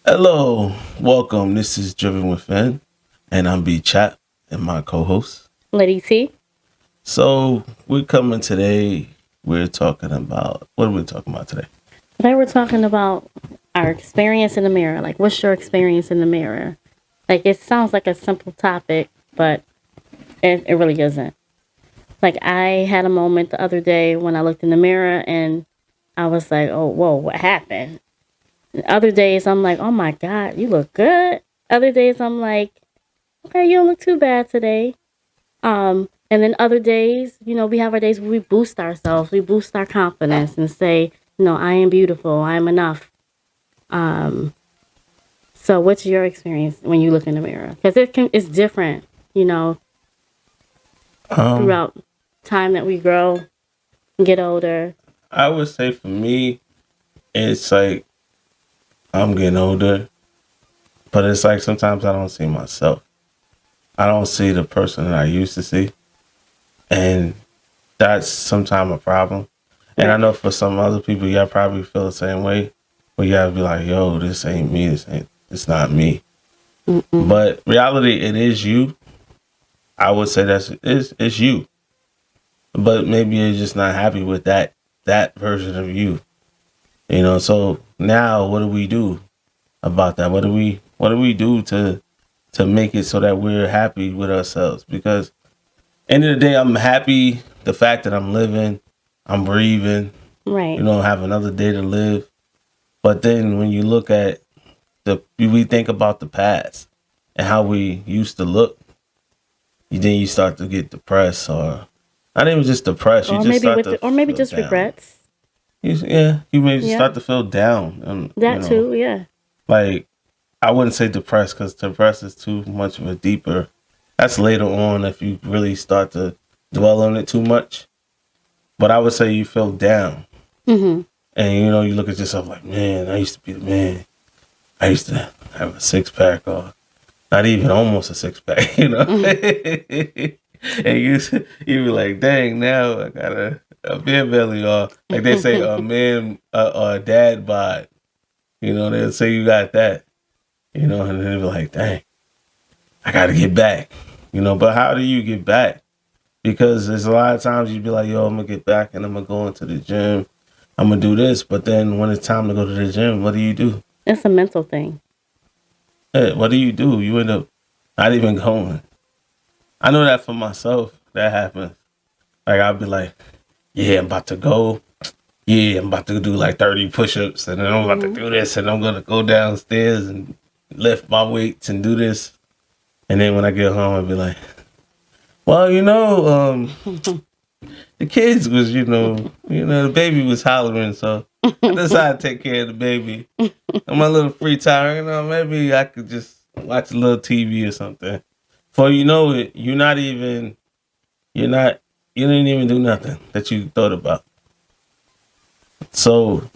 Hello, welcome. This is Driven Within, and I'm B Chap and my co-host. Lady T. So we're coming today. We're talking about what are we talking about today? Today we're talking about our experience in the mirror. Like, what's your experience in the mirror? Like, it sounds like a simple topic, but it really isn't. Like, I had a moment the other day when I looked in the mirror and I was like, oh, whoa, what happened? And other days I'm like, oh my God, you look good. Other days I'm like, okay, you don't look too bad today. And then other days, we have our days where we boost ourselves, we boost our confidence and say, I am beautiful, I am enough. Um, so what's your experience when you look in the mirror? Because it's different, you know, Um, throughout time that we grow and get older. I would say for me, it's like I'm getting older, but it's like sometimes I don't see myself. I don't see the person that I used to see, and that's sometimes a problem. And I Right. know for some other people, y'all probably feel the same way, where you gotta be like, "Yo, this ain't me. It's not me." Mm-mm. But reality, it is you. I would say it's you, but maybe you're just not happy with that version of you. So now what do we do about that? What do we do to make it so that we're happy with ourselves? Because end of the day, I'm happy the fact that I'm living, I'm breathing, Right. have another day to live. But then when you look at we think about the past and how we used to look, then you start to get depressed, or not even just depressed. You just start to Or maybe feel just down. regrets. You may Yeah. start to feel down, and That too. Yeah. like I wouldn't say depressed because depressed is too much of a deeper. That's later on if you really start to dwell on it too much. But I would say you feel down, Mm-hmm. and you look at yourself like, man, I used to be the man. I used to have a six pack, or not even almost a six pack, Mm-hmm. and you be like, dang, now I got a beer belly, or like they say, a man, or a dad bod. They'll say you got that, and then they be like, dang, I got to get back. But how do you get back? Because there's a lot of times you'd be like, yo, I'm gonna get back and I'm gonna go into the gym. I'm gonna do this, but then when it's time to go to the gym, what do you do? It's a mental thing. What do you do? You end up not even going. I know that for myself. That happens. Like I'll be like, yeah, I'm about to go. Yeah, I'm about to do like 30 push-ups, and then I'm about to Mm-hmm. do this, and I'm gonna go downstairs and lift my weights and do this. And then when I get home, I'll be like, well, the kids was, the baby was hollering, so I decided to take care of the baby. On my little free time, maybe I could just watch a little TV or something. For you know it, you're not, you didn't even do nothing that you thought about. So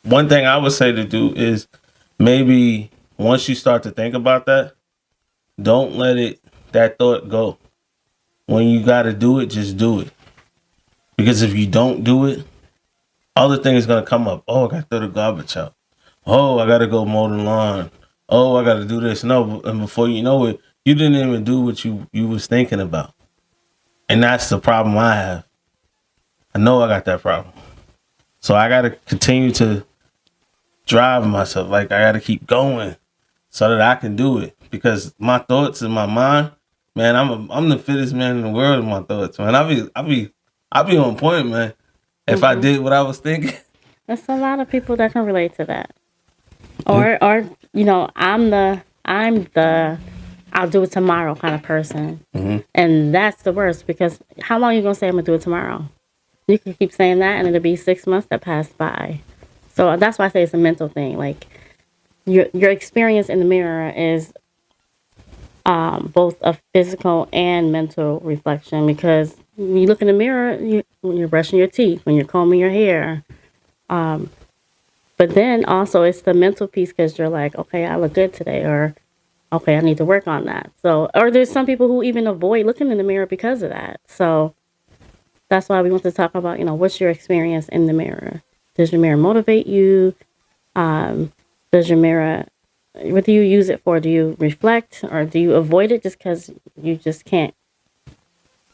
one thing I would say to do is maybe once you start to think about that, don't let that thought go. When you got to do it, just do it. Because if you don't do it, other things gonna come up. Oh, I got to throw the garbage out. Oh, I got to go mow the lawn. Oh, I got to do this. No, and before you know it, you didn't even do what you was thinking about. And that's the problem I have. I know I got that problem. So I got to continue to drive myself. Like I got to keep going so that I can do it. Because my thoughts in my mind, man, I'm the fittest man in the world in my thoughts, man. I be on point, man. If I Mm-hmm. did what I was thinking. There's a lot of people that can relate to that. Mm-hmm. I'm the I'll do it tomorrow kind of person. And that's the worst because how long are you gonna say I'm gonna do it tomorrow? You can keep saying that and it'll be 6 months that pass by. So that's why I say it's a mental thing. Like your experience in the mirror is both a physical and mental reflection because when you look in the mirror, when you're brushing your teeth, when you're combing your hair, but then also it's the mental piece because you're like, okay, I look good today, or okay, I need to work on that. So, or there's some people who even avoid looking in the mirror because of that. So that's why we want to talk about, what's your experience in the mirror? Does your mirror motivate you? does your mirror, what do you use it for? Do you reflect or do you avoid it just because you just can't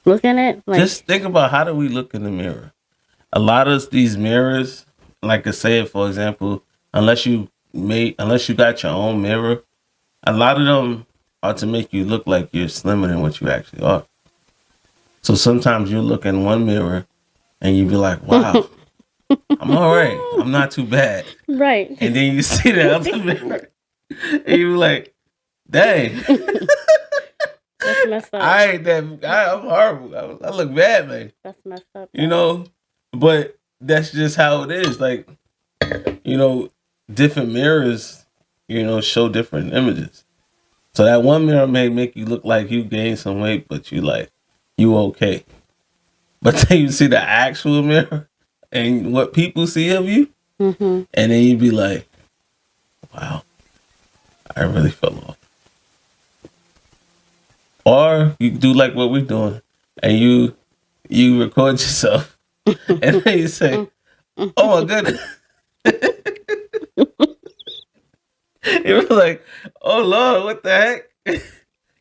look in it? Just Like, think about, how do we look in the mirror? A lot of these mirrors, like I said, for example, unless you got your own mirror, a lot of them are to make you look like you're slimmer than what you actually are. So sometimes you look in one mirror and you be like, wow, I'm all right. I'm not too bad. right. And then you see the other mirror and you be like, dang, That's messed up. I'm horrible. I look bad, man. That's messed up, You though. know, but that's just how it is. Like, you know, different mirrors, show different images. So that one mirror may make you look like you gained some weight, but you okay. But then you see the actual mirror and what people see of you, Mm-hmm. and then you be like, wow, I really fell off. Or you do like what we're doing, and you record yourself, and then you say, oh my goodness. You're like, oh Lord, what the heck?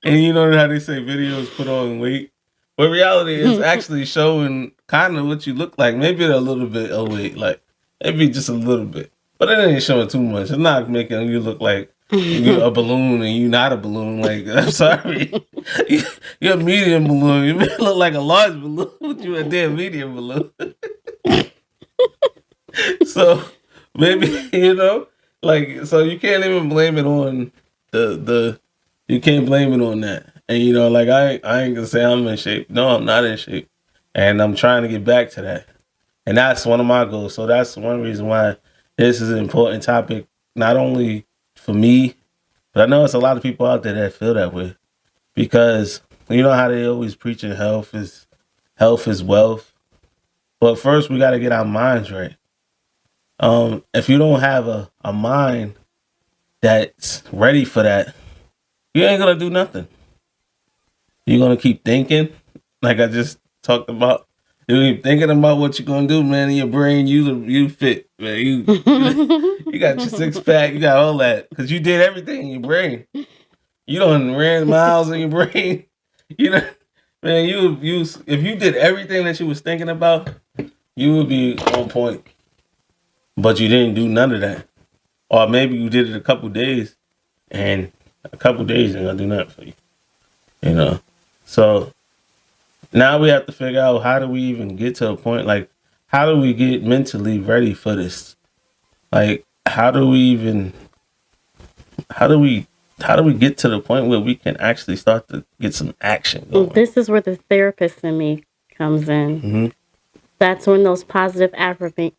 And you know how they say videos put on weight? But reality is actually showing kind of what you look like. Maybe a little bit of weight, like maybe just a little bit. But it ain't showing too much. It's not making you look like you're a balloon and you're not a balloon. Like, I'm sorry. You're a medium balloon. You may look like a large balloon, but you're a damn medium balloon. So maybe, like, so you can't even blame it on the you can't blame it on that. And like, I ain't gonna say I'm in shape. No, I'm not in shape. And I'm trying to get back to that. And that's one of my goals. So that's one reason why this is an important topic, not only for me, but I know it's a lot of people out there that feel that way. Because you know how they always preaching health is wealth. But first we gotta get our minds right. If you don't have a mind that's ready for that, you ain't gonna do nothing. You're gonna keep thinking, like I just talked about. You keep thinking about what you're gonna do, man. In your brain, you fit, man. You got your six pack, you got all that, because you did everything in your brain. You done ran miles in your brain. You know, man. You if you did everything that you was thinking about, you would be on point. But you didn't do none of that, or maybe you did it a couple days, and a couple days ain't gonna do nothing for you. You know, so now we have to figure out, how do we even get to a point, like, how do we get mentally ready for this? Like, how do we how do we get to the point where we can actually start to get some action going? This is where the therapist in me comes in. Mm-hmm. That's when those positive affirmations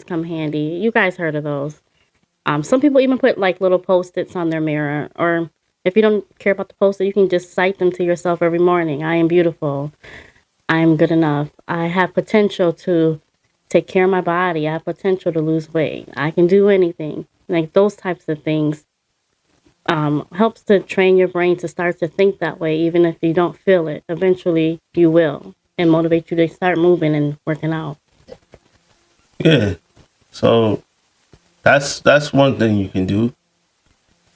come handy. You guys heard of those? Some people even put like little post-its on their mirror, or if you don't care about the post-it, you can just cite them to yourself every morning. I am beautiful. I am good enough. I have potential to take care of my body. I have potential to lose weight. I can do anything. Like those types of things helps to train your brain to start to think that way, even if you don't feel it. Eventually, you will, and motivate you to start moving and working out. Yeah. So that's one thing you can do.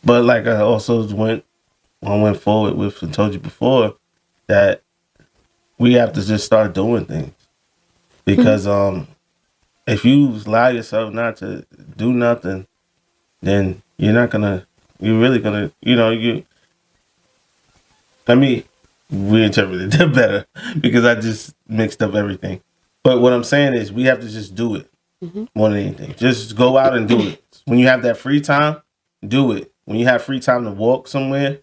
But like I went forward with and told you before, that we have to just start doing things. Because if you allow yourself not to do nothing, then you're really gonna, let me reinterpret it better, because I just mixed up everything. But what I'm saying is, we have to just do it more than anything. Just go out and do it. When you have that free time, do it. When you have free time to walk somewhere,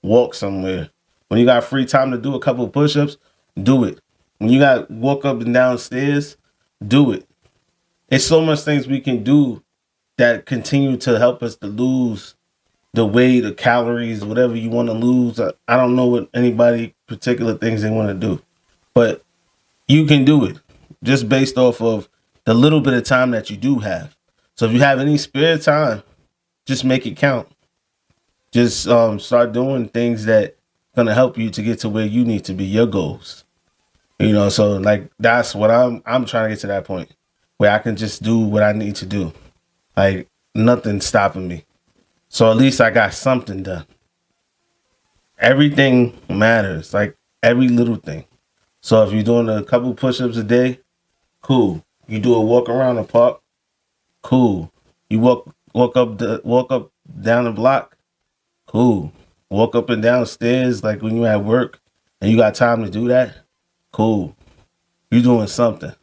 walk somewhere. When you got free time to do a couple of push-ups, do it. When you got walk up and down stairs, do it. It's so much things we can do that continue to help us to lose the weight, the calories, whatever you want to lose. I don't know what anybody particular things they want to do, but you can do it just based off of the little bit of time that you do have. So if you have any spare time, just make it count. Just start doing things that gonna help you to get to where you need to be, your goals. So like that's what I'm trying to get to, that point where I can just do what I need to do. Like nothing's stopping me. So at least I got something done. Everything matters, like every little thing. So if you're doing a couple push-ups a day, cool. You do a walk around the park, cool. You walk up down the block, cool. Walk up and down stairs like when you at work and you got time to do that, cool. You doing something.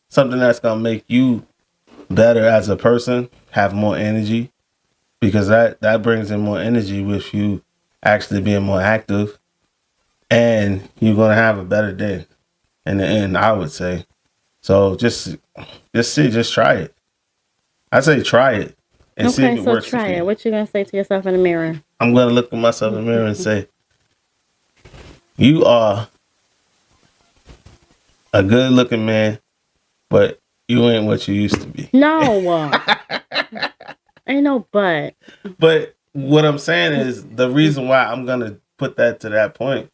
Something that's gonna make you better as a person, have more energy, because that brings in more energy with you actually being more active, and you're gonna have a better day in the end, I would say. So just try it. I say try it and see if Okay, it so works try for it. you. What you gonna say to yourself in the mirror? I'm gonna look at myself in the mirror and say, you are a good looking man, but you ain't what you used to be. No, ain't no but. But what I'm saying is the reason why I'm gonna put that to that point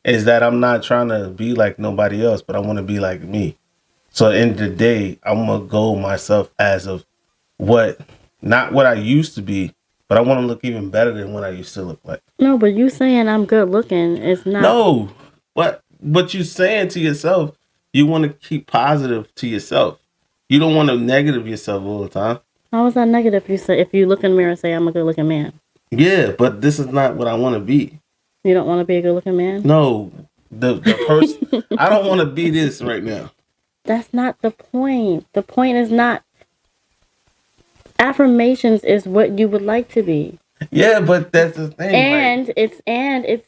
is that I'm not trying to be like nobody else, but I want to be like me. So at the end of the day, I'm gonna go myself as of what, not what I used to be, but I want to look even better than what I used to look like. No, but you saying I'm good looking is not. No, what you saying to yourself, you want to keep positive to yourself. You don't want to negative yourself all the time. How is that negative? You say if you look in the mirror and say I'm a good looking man. Yeah, but this is not what I want to be. You don't want to be a good looking man. No, the person. I don't want to be this right now. That's not the point. The point is not affirmations is what you would like to be. Yeah, but that's the thing. And like,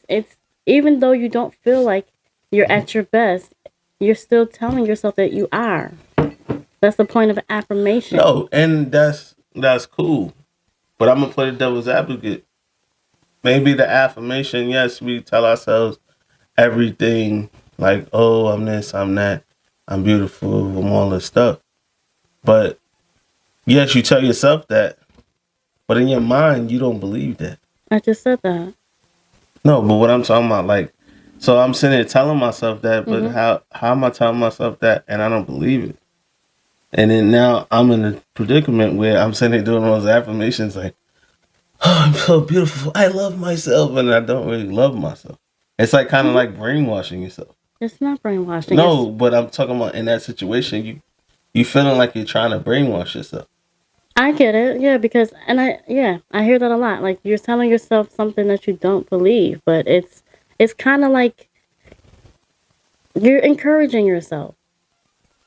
it's even though you don't feel like you're at your best, you're still telling yourself that you are. That's the point of affirmation. no, and that's cool. But I'm gonna play the devil's advocate. Maybe the affirmation, yes, we tell ourselves everything like, oh, I'm this, I'm that, I'm beautiful, I'm all this stuff. But yes, you tell yourself that, but in your mind, you don't believe that. I just said that. No, but what I'm talking about, like, so I'm sitting there telling myself that, but how am I telling myself that and I don't believe it? And then now I'm in a predicament where I'm sitting there doing those affirmations like, oh, I'm so beautiful. I love myself, and I don't really love myself. It's like kind of like brainwashing yourself. It's not brainwashing. No, but I'm talking about in that situation, you feeling like you're trying to brainwash yourself. I get it. Yeah, because I hear that a lot. Like you're telling yourself something that you don't believe, but it's kind of like you're encouraging yourself.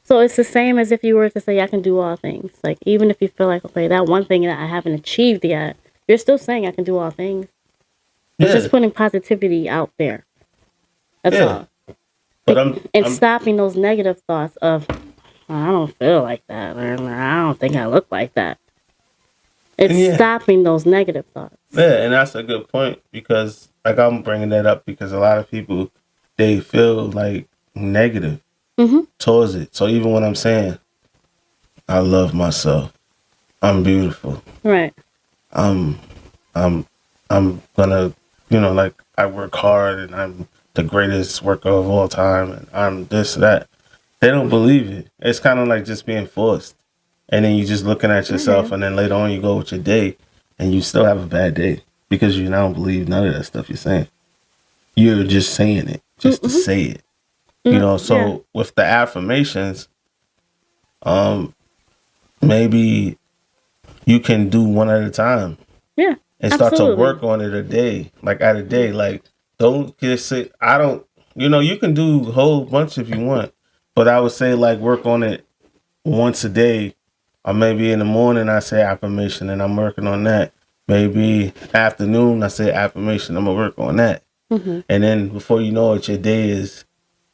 So it's the same as if you were to say I can do all things. Like even if you feel like okay, that one thing that I haven't achieved yet, you're still saying I can do all things. It's Yeah, just putting positivity out there. That's yeah. all. But And I'm stopping those negative thoughts of I don't feel like that, or I don't think I look like that. It's yeah, stopping those negative thoughts. yeah, and that's a good point because like I'm bringing that up because a lot of people they feel like negative Mm-hmm. towards it. So even when I'm saying I love myself, I'm beautiful, Right. I'm I'm I'm gonna like I work hard and I'm the greatest worker of all time and I'm this that. They don't believe it. It's kind of like just being forced. And then you just looking at yourself, and then later on you go with your day, and you still have a bad day because you don't believe none of that stuff you're saying. You're just saying it just to say it, Yeah. So with the affirmations, um, maybe you can do one at a time Yeah. and start to Absolutely. work on it a day, like at a day. Like don't just say I don't. You can do a whole bunch if you want, but I would say like work on it once a day, or maybe in the morning I say affirmation and I'm working on that. Maybe afternoon I say affirmation, I'm gonna work on that. Mm-hmm. And then before you know it, your day is,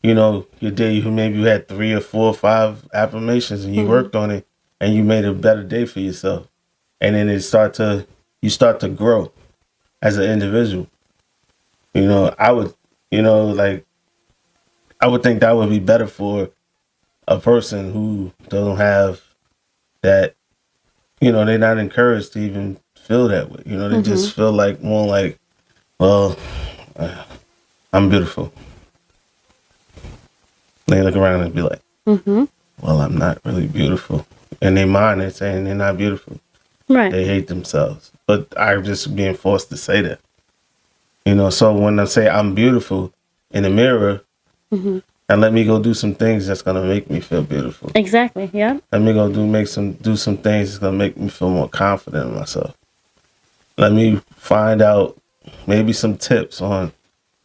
your day you maybe you had 3 or 4 or 5 affirmations and you Mm-hmm. worked on it and you made a better day for yourself. And then you start to grow as an individual. I would like I would think that would be better for a person who don't have that. They're not encouraged to even feel that way. They Mm-hmm. just feel like more like, well, uh, I'm beautiful. They look around and be like, Mm-hmm. well, I'm not really beautiful. In their mind, they're saying they're not beautiful. Right. They hate themselves. But I'm just being forced to say that. So when I say I'm beautiful in the mirror, Hmm. and let me go do some things that's gonna make me feel beautiful. Exactly. Yeah. Let me go do some things that's gonna make me feel more confident in myself. Let me find out maybe some tips on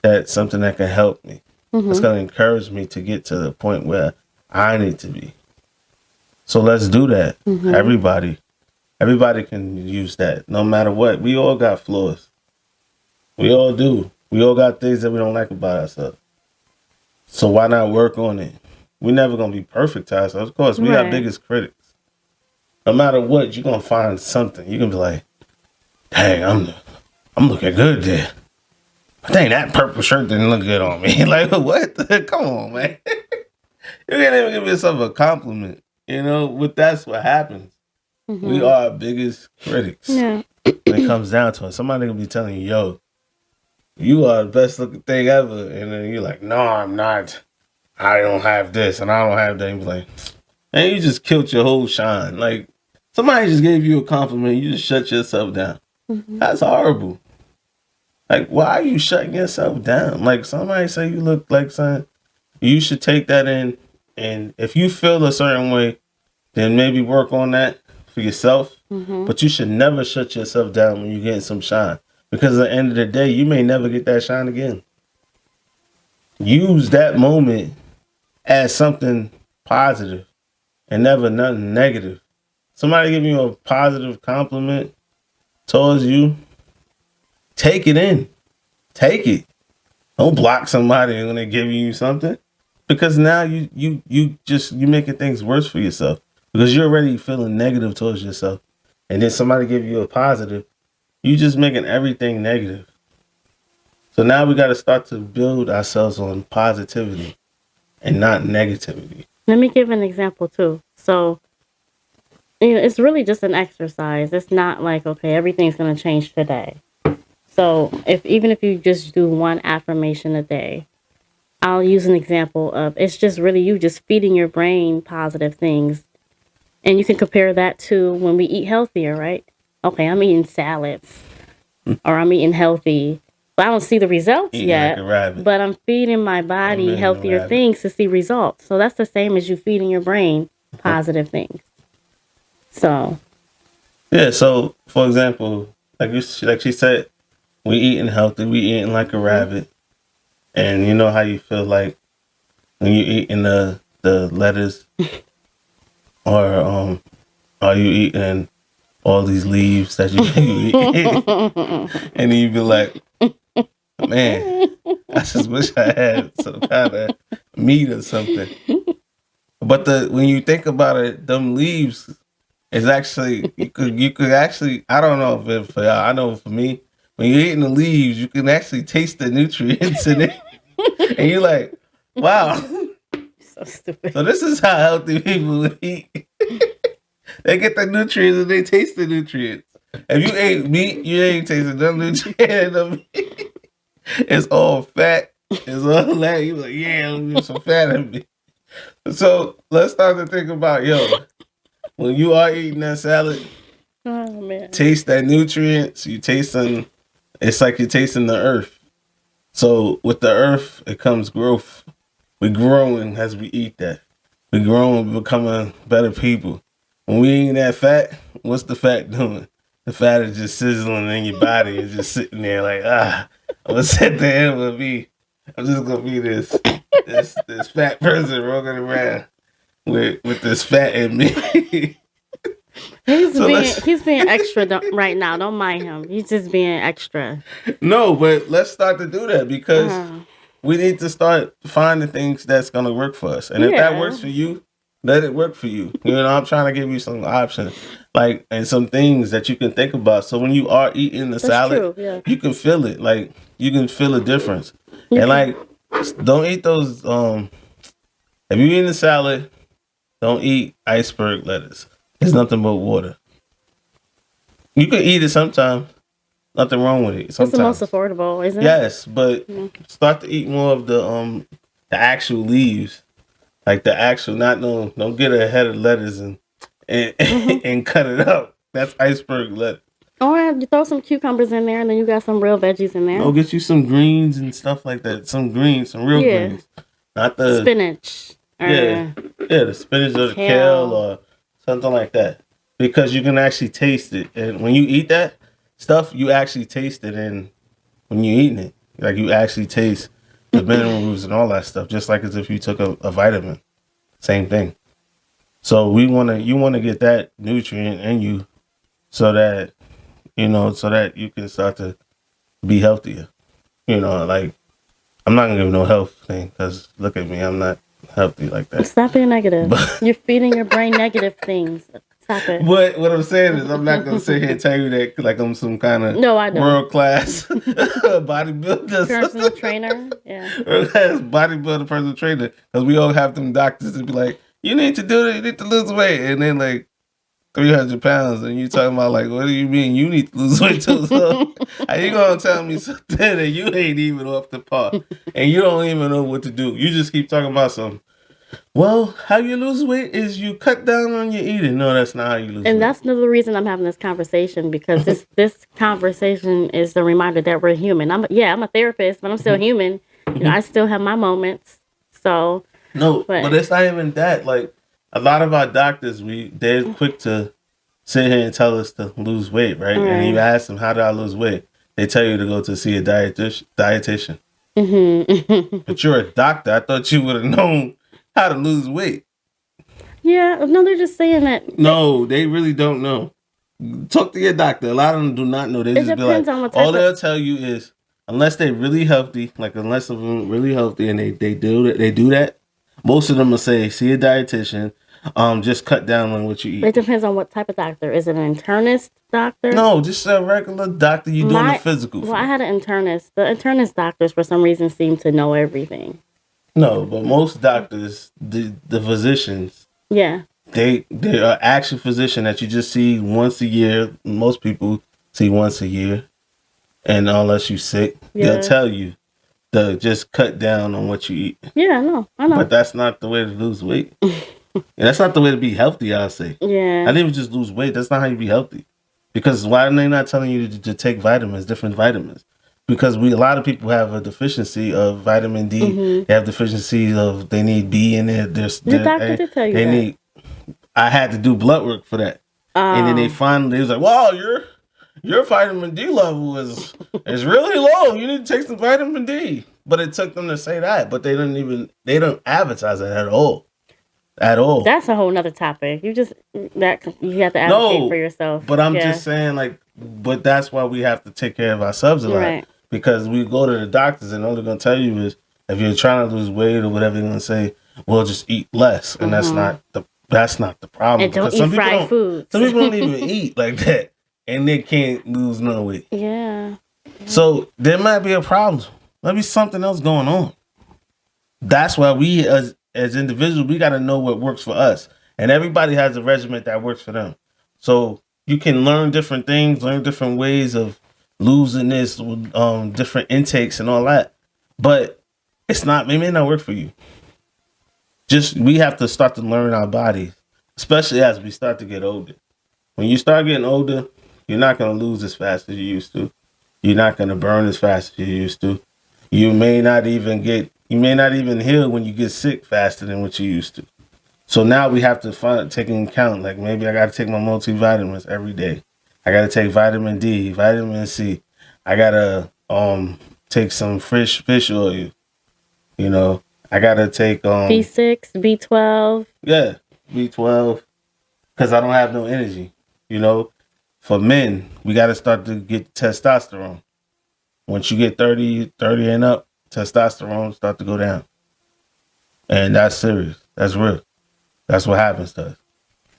that something that can help me. That's Hmm. gonna encourage me to get to the point where I need to be. So let's do that. Hmm. Everybody can use that. No matter what. We all got flaws. We all do. We all got things that we don't like about ourselves. So why not work on it? We're never gonna be perfect to ourselves. Of course, we our Right. biggest critics. No matter what, you're gonna find something. You can be like, dang, I'm looking good there. Dang, that purple shirt didn't look good on me. Like, what? Come on, man. You can't even give yourself a compliment. But that's what happens. We Hmm. are our biggest critics Yeah. when it comes down to it. Somebody will be telling you, yo, you are the best looking thing ever. And then you're like, no, I'm not. I don't have this and I don't have that. And you're like, and you just killed your whole shine. Like, somebody just gave you a compliment. You just shut yourself down. Hmm. That's horrible. Like, why are you shutting yourself down? Like, somebody say you look like something. You should take that in. And if you feel a certain way, then maybe work on that for yourself. Hmm. But you should never shut yourself down when you're getting some shine. Because at the end of the day, you may never get that shine again. Use that moment as something positive and never nothing negative. Somebody give you a positive compliment towards you, take it in. Take it. Don't block somebody when they give you something. Because now you making things worse for yourself. Because you're already feeling negative towards yourself. And then somebody give you a positive, you just making everything negative. So now we gotta start to build ourselves on positivity and not negativity. Let me give an example too. So, it's really just an exercise. It's not like, okay, everything's going to change today. So, if even if you just do one affirmation a day, I'll use an example of it's just really you just feeding your brain positive things. And you can compare that to when we eat healthier, right? Okay, I'm eating salads or I'm eating healthy. But I don't see the results Eating like yet, a rabbit. but I'm feeding my I'm body in a healthier rabbit. things to see results. So that's the same as you feeding your brain positive things. So, Yeah, so for example, like she said, we eating healthy, we eating like a mhm. rabbit. And you know how you feel like when you eating the lettuce or are you eating all these leaves that you eat? And then you be like, man, I just wish I had some kind of meat or something. But the when you think about it, them leaves is actually you could actually I don't know if it for y'all, I know for me, when you're eating the leaves, you can actually taste the nutrients in it. And you're like, wow. So stupid. So this is how healthy people eat. They get the nutrients and they taste the nutrients. If you ate meat, you ain't tasting no nutrient of meat. It's all fat. It's all that. You like, yeah, I'm get some fat in me. So let's start to think about, yo, when you are eating that salad, Oh man. taste that nutrients. You tasting, it's like you're tasting the earth. So with the earth, it comes growth. We're growing as we eat that. We're growing, becoming better people. When we eating that fat, what's the fat doing? The fat is just sizzling in your body. It's just sitting there like, I'm gonna sit there and I'm just gonna be this fat person walking around with this fat in me. He's So being let's he's being extra right now. Don't mind him. He's just being extra. no, but let's start to do that because Uh, we need to start finding things that's gonna work for us. And if that yeah, works for you, let it work for you. I'm trying to give you some options, like and some things that you can think about. So when you are eating the that's salad, true. Yeah, you can feel it. Like you can feel a difference. you And can. like, don't eat those. If you eat the salad, don't eat iceberg lettuce. It's nothing but water. You can eat it sometimes. Nothing wrong with it. It's the most Sometimes. affordable, isn't it? Yes, but Yeah. start to eat more of the actual leaves, like the actual not no don't get a head of lettuce and Hmm. and cut it up. That's iceberg lettuce. Or you throw some cucumbers in there, and then you got some real veggies in there. No, get you some greens and stuff like that. Some greens, some real Yeah, greens. Not the spinach yeah, or yeah, the spinach or the kale kale. or something like that. Because you can actually taste it, and when you eat that stuff, you actually taste it, and when you're eating it, like you actually taste the minerals and all that stuff, just like as if you took a vitamin. Same thing. So you wanna get that nutrient in you, so that so that you can start to be healthier. Like I'm not gonna give no health thing because look at me, I'm not healthy like that. Stop being negative. But You're feeding your brain negative things. Stop it. what I'm saying is, I'm not gonna sit here and tell you that like I'm some kind of No, I don't. world class Personal bodybuilder, trainer. Yeah. world class bodybuilder, personal trainer. Because we all have them doctors that be like, you need to do it, you need to lose weight, and then like 300 pounds, and you talking about like, what do you mean you need to lose weight too? So how you gonna tell me something that you ain't even off the par, and you don't even know what to do? You just keep talking about something. Well, how you lose weight is you cut down on your eating. No, that's not how you lose And weight. that's another reason I'm having this conversation, because this conversation is the reminder that we're human. I'm a therapist, but I'm still human. I still have my moments. So, No, but but it's not even that. Like a lot of our doctors, they're quick to sit here and tell us to lose weight, right? And you right. ask them, how do I lose weight? They tell you to go to see a dietitian. Hmm. But you're a doctor. I thought you would have known how to lose weight. Yeah, no, they're just saying that No, they really don't know. Talk to your doctor. A lot of them do not know. They it just be like, depends on what all type of. they'll tell you is, unless they're really healthy, like unless of them really healthy and they do that, most of them will say, see a dietitian. Just cut down on what you It eat. depends on what type of doctor. Is it an internist doctor? No, just a regular doctor you doing a My physical well, I for. had an internist. The internist doctors, for some reason, seem to know everything. No, but most doctors, the physicians, Yeah, they are actual physician that you just see once a year. Most people see once a year, and unless you sick, they'll yeah, tell you to just cut down on what you eat. yeah. I know. But that's not the way to lose weight. And that's not the way to be healthy, I'll say. I Yeah, didn't even just lose weight. That's not how you be healthy. Because why are they not telling you to take vitamins, different vitamins? Because a lot of people have a deficiency of vitamin D. hmm. They have deficiency of, they need B in it. Your doctor did tell you They that. need, I had to do blood work for that. And then they Oh, finally, they was like, wow, your vitamin D level is really low. You need to take some vitamin D. But it took them to say that. But they don't advertise it at all. At all. that's a whole nother topic. You have to advocate for No, yourself. but I'm Yeah, just saying, like, but that's why we have to take care of ourselves a lot, right. because we go to the doctors and all they're gonna tell you is, if you're trying to lose weight or whatever, they're gonna say, well, just eat less, and Hmm. that's not the problem, And don't because eat fried foods. some people don't even eat like that, and they can't lose no weight. Yeah. So there might be a problem. Might be something else going on. That's why we as individuals, we got to know what works for us, and everybody has a regimen that works for them. So you can learn different things, learn different ways of losing this, different intakes and all that, but it may not work for you. Just we have to start to learn our bodies, especially as we start to get older. When you start getting older, you're not going to lose as fast as you used to. You're not going to burn as fast as you used to. You may not even heal when you get sick faster than what you used to. So now we have to take into account, like maybe I got to take my multivitamins every day. I got to take vitamin D, vitamin C. I got to take some fresh fish oil, you know. I got to take B6, B12. yeah, B12, cuz I don't have no energy, you know. For men, we got to start to get testosterone. Once you get 30 and up, testosterone start to go down. And that's serious. That's real. That's what happens to us.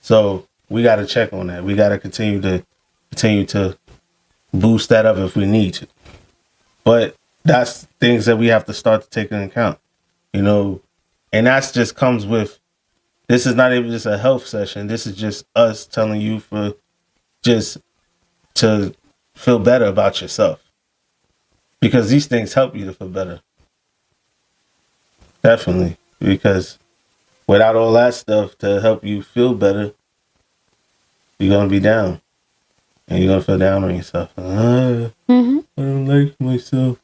So we got to check on that. We got to continue to boost that up if we need to. But that's things that we have to start to take into account, you know. And that's just comes with, this is not even just a health session. This is just us telling you for just to feel better about yourself, because these things help you to feel better. Definitely. Because without all that stuff to help you feel better, you're gonna be down. and you're gonna feel down on yourself. Hmm. I don't like myself.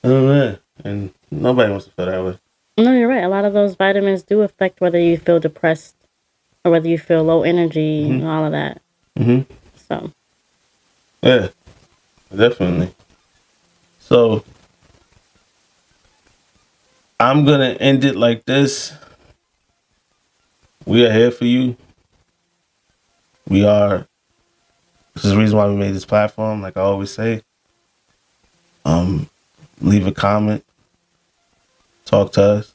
I don't know. And nobody wants to feel that way. No, you're right. A lot of those vitamins do affect whether you feel depressed or whether you feel low energy Hmm. and all of that. Hmm. So, Yeah, definitely. So I'm gonna end it like this. We are here for you. We are. This is the reason why we made this platform. Like I always say, um, leave a comment, talk to us.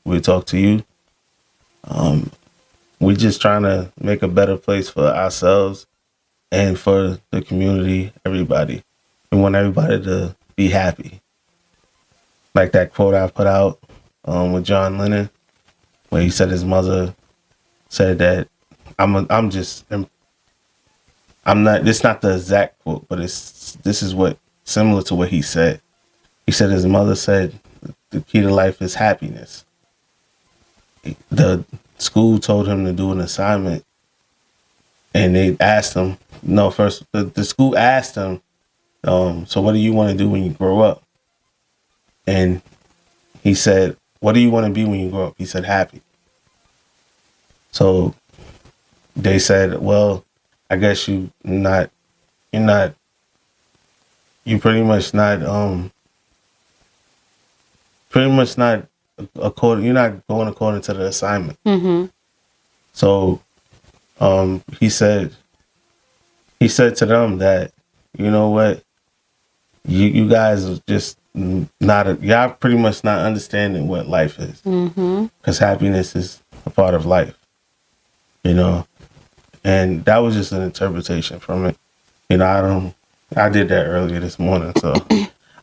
We talk to you. Um, we're just trying to make a better place for ourselves and for the community, everybody. We want everybody to be happy. Like that quote I put out with John Lennon, where he said his mother said that I'm not. It's not the exact quote, but this is what similar to what he said. He said his mother said the key to life is happiness. The school told him to do an assignment, and they asked him. No, first the school asked him, so what do you want to do when you grow up? And he said, what do you want to be when you grow up? He said, happy. So they said, well, I guess you're not, you pretty much not you're not going according to the assignment. hmm So he said to them that, you know what, you guys are just y'all pretty much not understanding what life is, hmm because happiness is a part of life, you know. And that was just an interpretation from it. You know, I did that earlier this morning, so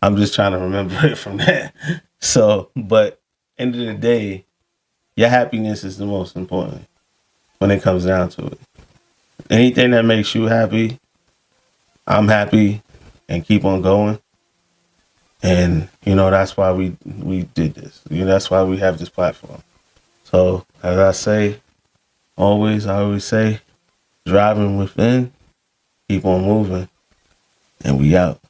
I'm just trying to remember it from that. So, but end of the day, your happiness is the most important when it comes down to it. Anything that makes you happy, I'm happy, and keep on going. And you know that's why we did this. You know that's why we have this platform. So as I always say, driving within, keep on moving, and we out.